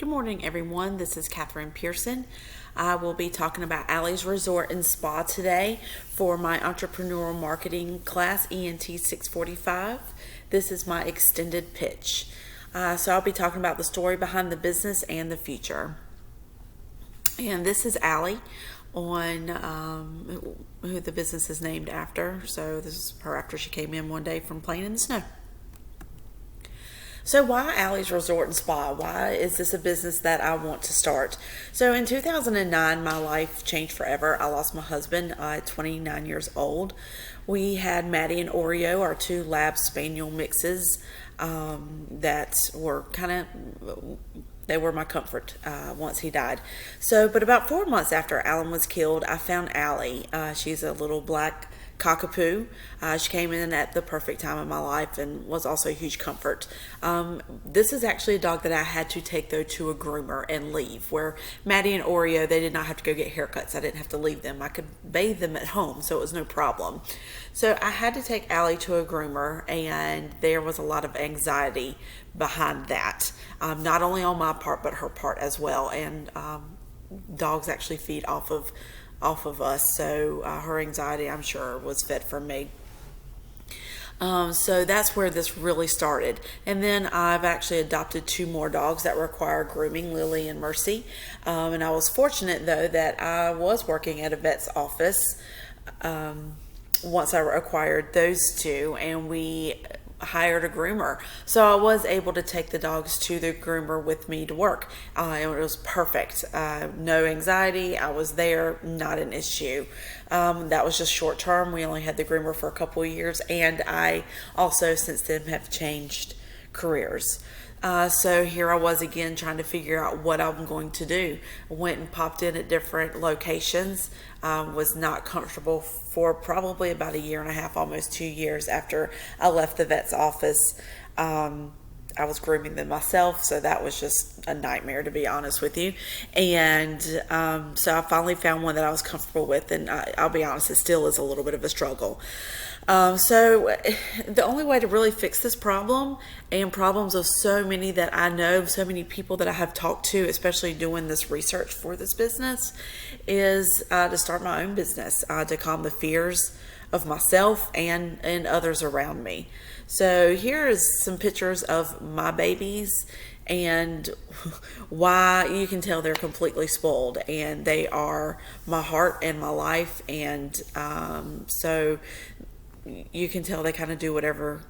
Good morning, everyone. This is Catherine Pearson. I will be talking about Allie's Resort and Spa today for my entrepreneurial marketing class, ENT 645. This is my extended pitch. So I'll be talking about the story behind the business and the future. And this is Allie on who the business is named after. So this is her after she came in one day from playing in the snow. So why Allie's Resort and Spa? Why is this a business that I want to start? So in 2009, my life changed forever. I lost my husband at 29 years old. We had Maddie and Oreo, our two lab spaniel mixes that were they were my comfort once he died. But about 4 months after Alan was killed, I found Allie. She's a little black cockapoo. She came in at the perfect time in my life and was also a huge comfort. This is actually a dog that I had to take though to a groomer and leave, where Maddie and Oreo, they did not have to go get haircuts. I didn't have to leave them. I could bathe them at home, so it was no problem. So I had to take Allie to a groomer, and there was a lot of anxiety behind that, not only on my part but her part as well. And dogs actually feed off of us, so her anxiety, I'm sure, was fed from me. So that's where this really started. And then I've actually adopted two more dogs that require grooming, Lily and Mercy. And I was fortunate, though, that I was working at a vet's office once I acquired those two, and we hired a groomer. So I was able to take the dogs to the groomer with me to work. It was perfect. No anxiety. I was there, not an issue. That was just short term. We only had the groomer for a couple of years, and I also since then have changed careers. So here I was again trying to figure out what I'm going to do. Went and popped in at different locations. Was not comfortable for probably about a year and a half, almost 2 years after I left the vet's office. I was grooming them myself, so that was just a nightmare, to be honest with you. And so I finally found one that I was comfortable with, and I'll be honest, it still is a little bit of a struggle. So the only way to really fix this problem, and problems of so many that I know, so many people that I have talked to, especially doing this research for this business, is to start my own business, to calm the fears of myself and others around me. So here is some pictures of my babies, and why you can tell they're completely spoiled, and they are my heart and my life. And so you can tell they kind of do whatever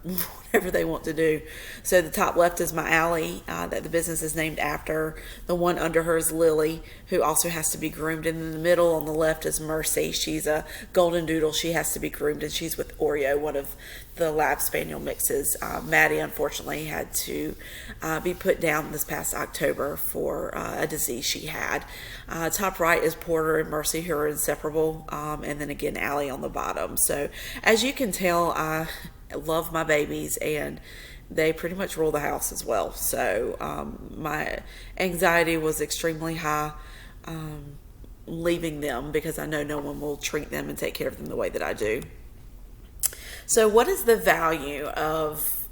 they want to do. So the top left is my Allie that the business is named after. The one under her is Lily, who also has to be groomed. And in the middle on the left is Mercy. She's a golden doodle. She has to be groomed, and she's with Oreo, one of the lab spaniel mixes. Maddie unfortunately had to be put down this past October for a disease she had. Top right is Porter and Mercy, who are inseparable, and then again Allie on the bottom. So as you can tell, I love my babies, and they pretty much rule the house as well. So my anxiety was extremely high leaving them, because I know no one will treat them and take care of them the way that I do. So what is the value of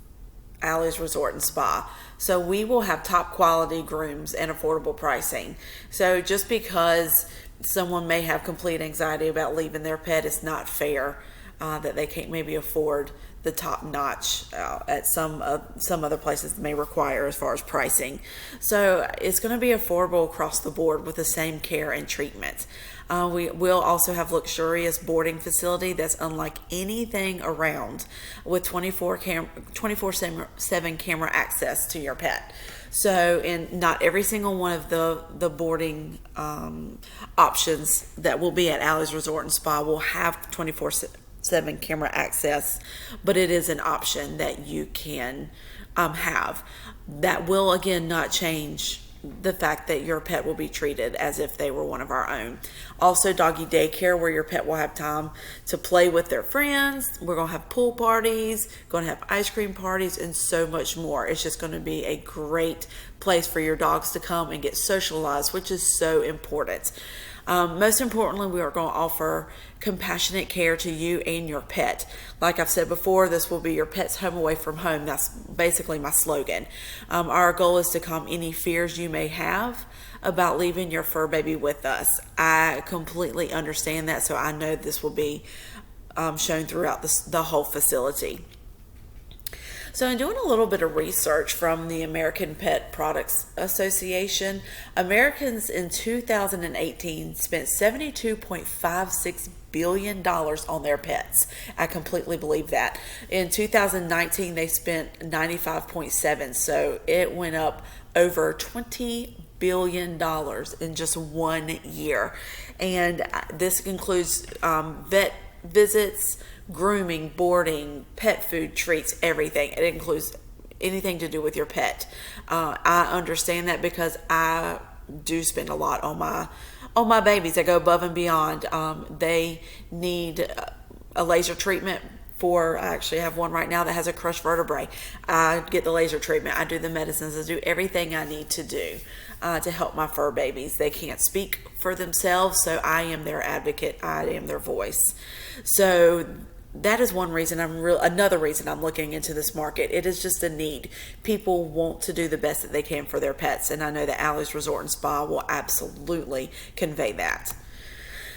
Allie's Resort and Spa? So we will have top quality grooms and affordable pricing. So just because someone may have complete anxiety about leaving their pet, it's not fair that they can't maybe afford the top notch at some other places may require as far as pricing. So it's going to be affordable across the board with the same care and treatment. We will also have luxurious boarding facility that's unlike anything around, with 24/7 camera access to your pet. So, and not every single one of the boarding options that will be at Allie's Resort and Spa will have 24/7 camera access, but it is an option that you can have. That will again not change the fact that your pet will be treated as if they were one of our own. Also, doggy daycare, where your pet will have time to play with their friends. We're going to have pool parties, going to have ice cream parties, and so much more. It's just going to be a great place for your dogs to come and get socialized, which is so important. Most importantly, we are going to offer compassionate care to you and your pet. Like I've said before, this will be your pet's home away from home. That's basically my slogan. Our goal is to calm any fears you may have about leaving your fur baby with us. I completely understand that, so I know this will be shown throughout the whole facility. So in doing a little bit of research from the American Pet Products Association, Americans in 2018 spent $72.56 billion on their pets. I completely believe that. In 2019, they spent 95.7, so it went up over $20 billion in just 1 year. And this includes vet visits, grooming, boarding, pet food, treats, everything. It includes anything to do with your pet. I understand that because I do spend a lot on my babies. I go above and beyond. They need a laser treatment for, I actually have one right now that has a crushed vertebrae. I get the laser treatment. I do the medicines. I do everything I need to do to help my fur babies. They can't speak for themselves, so I am their advocate. I am their voice. So that is one reason another reason I'm looking into this market. It is just a need. People want to do the best that they can for their pets, and I know that Allie's Resort and Spa will absolutely convey that.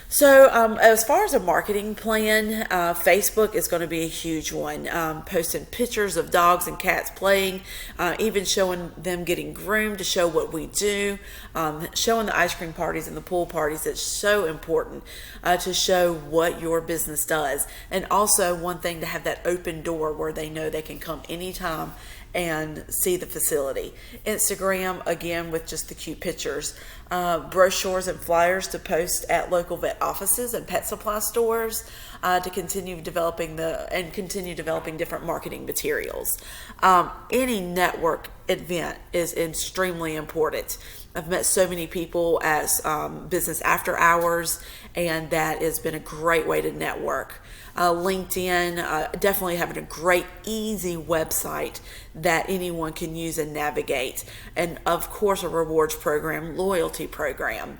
So as far as a marketing plan, Facebook is going to be a huge one. Posting pictures of dogs and cats playing, even showing them getting groomed to show what we do, showing the ice cream parties and the pool parties. It's so important to show what your business does. And also one thing, to have that open door where they know they can come anytime and see the facility. Instagram, again, with just the cute pictures. Brochures and flyers to post at local vet offices and pet supply stores to continue developing different marketing materials. Any network event is extremely important. I've met so many people as business after hours, and that has been a great way to network. LinkedIn, definitely having a great, easy website that anyone can use and navigate. And of course, a rewards program, loyalty program.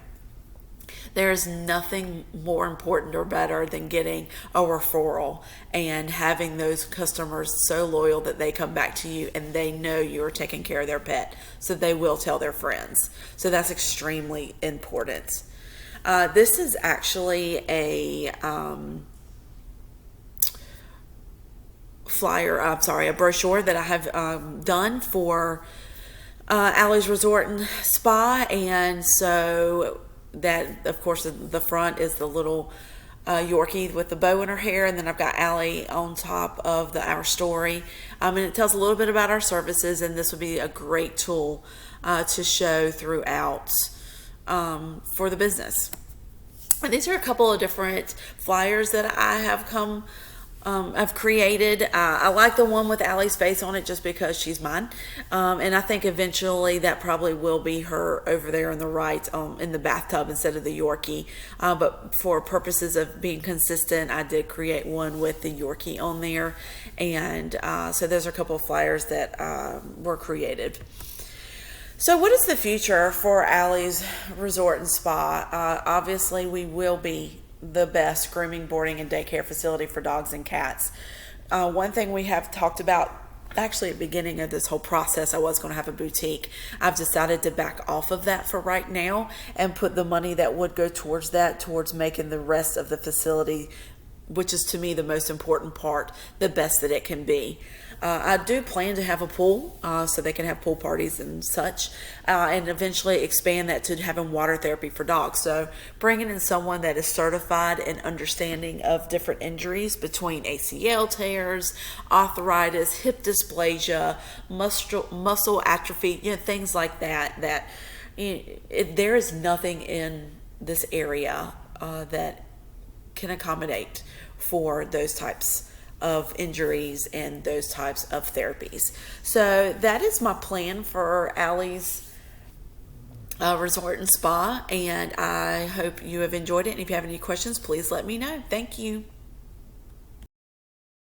There's nothing more important or better than getting a referral and having those customers so loyal that they come back to you and they know you're taking care of their pet, so they will tell their friends. So that's extremely important. This is actually a a brochure that I have done for Allie's Resort and Spa. And so that, of course, the front is the little Yorkie with the bow in her hair, and then I've got Allie on top of our story. And it tells a little bit about our services, and this would be a great tool to show throughout for the business. And these are a couple of different flyers that I have I've created. I like the one with Allie's face on it just because she's mine. And I think eventually that probably will be her over there on the right in the bathtub instead of the Yorkie. But for purposes of being consistent, I did create one with the Yorkie on there. And so there's a couple of flyers that were created. So what is the future for Allie's Resort and Spa? Obviously, we will be the best grooming, boarding, and daycare facility for dogs and cats. One thing we have talked about, actually at the beginning of this whole process, I was going to have a boutique. I've decided to back off of that for right now and put the money that would go towards that towards making the rest of the facility, which is to me the most important part, the best that it can be. I do plan to have a pool so they can have pool parties and such, and eventually expand that to having water therapy for dogs. So bringing in someone that is certified and understanding of different injuries between ACL tears, arthritis, hip dysplasia, muscle atrophy, things like that, there is nothing in this area that can accommodate for those types of injuries and those types of therapies. So that is my plan for Allie's Resort and Spa, and I hope you have enjoyed it. And if you have any questions, please let me know. Thank you.